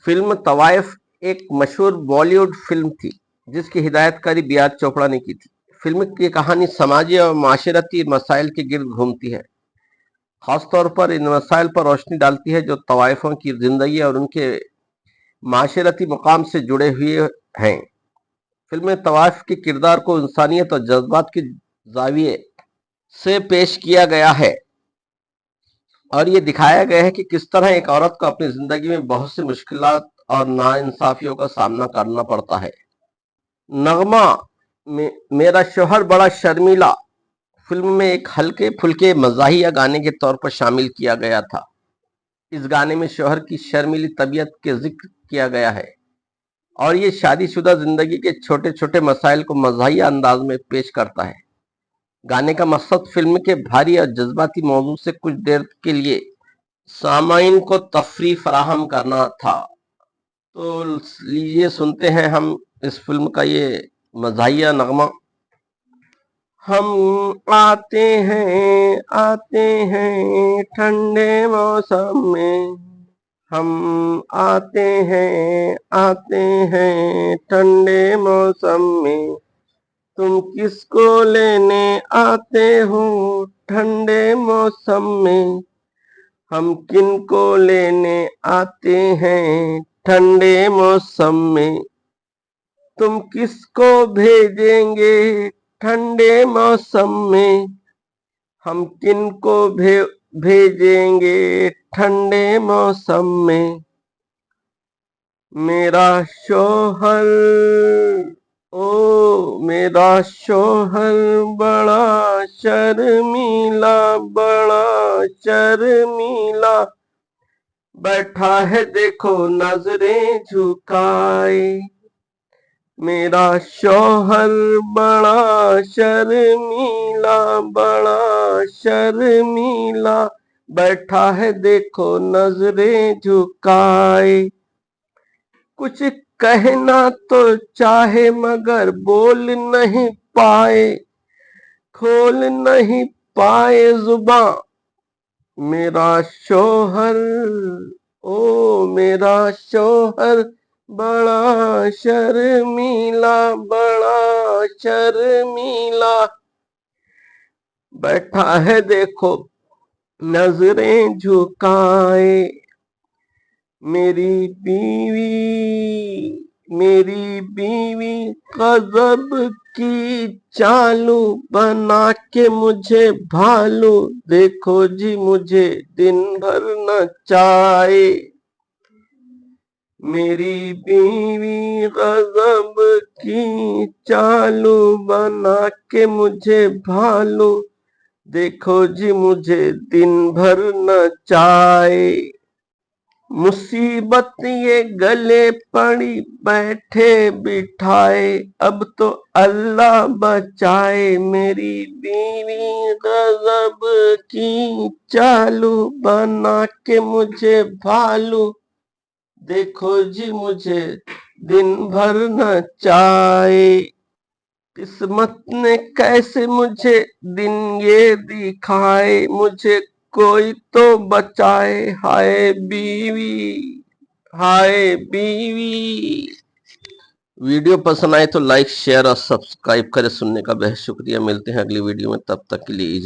Film तवाइफ एक मशहूर Bollywood film थी जिसकी हिदायतकारी बियाज चोपड़ा ने की थी। फिल्म की कहानी समाजी और माशरती मसाइल के गिर्द घूमती है। खासतौर पर इन मसाइल पर रोशनी डालती है जो तवाइफों की जिंदगी और उनके माशरती मकाम से जुड़े हुए हैं। फिल्म में तवाइफ के किरदार को इंसानियत और जज्बात के जाविये से पेश किया गया है और ये दिखाया गया है कि किस तरह एक औरत को अपनी जिंदगी में बहुत सी मुश्किलात और नाइंसाफियों का सामना करना पड़ता है। नगमा मेरा शोहर बड़ा शर्मीला फिल्म में एक हल्के फुल्के मजाहिया गाने के तौर पर शामिल किया गया था। इस गाने में शोहर की शर्मीली तबीयत के जिक्र किया गया है और ये शादीशुदा जिंदगी के छोटे छोटे मसाइल को मजाहिया अंदाज में पेश करता है। गाने का मकसद फिल्म के भारी और जज्बाती मौजू से कुछ देर के लिए सामाइन को तफरी फराहम करना था। तो लीजिए सुनते हैं हम इस फिल्म का ये मजाहिया नगमा। हम आते हैं ठंडे मौसम में, हम आते हैं ठंडे मौसम में, तुम किसको लेने आते हो ठंडे मौसम में, हम किनको लेने आते हैं ठंडे मौसम में, तुम किसको भेजेंगे ठंडे मौसम में, हम किनको भेजेंगे ठंडे मौसम में। मेरा शोहर मेरा शोहर बड़ा शर्मीला, बड़ा शर्मीला, बैठा है देखो नजरें झुकाए। मेरा शोहर बड़ा शर्मीला, बड़ा शर्मीला, बैठा है देखो नजरें झुकाए। कुछ कहना तो चाहे मगर बोल नहीं पाए, खोल नहीं पाए जुबां। मेरा शोहर मेरा शोहर बड़ा शर्मीला, बड़ा शर्मीला, बैठा है देखो नजरें झुकाए। मेरी बीवी गजब की चालू बना के मुझे भालू, देखो जी मुझे दिन भर नचाए। मेरी बीवी गजब की चालू बना के मुझे भालू, देखो जी मुझे दिन भर नचाए। मुसीबत ये गले पड़ी बैठे बिठाए, अब तो अल्लाह बचाए। मेरी बीवी गजब की चालू बना के मुझे भालू, देखो जी मुझे दिन भर नचाए। किस्मत ने कैसे मुझे दिन ये दिखाए, मुझे कोई तो बचाए। हाय बीवी, हाय बीवी। वीडियो पसंद आए तो लाइक शेयर और सब्सक्राइब करें। सुनने का बेहद शुक्रिया। मिलते हैं अगली वीडियो में, तब तक के लिए इजाजत।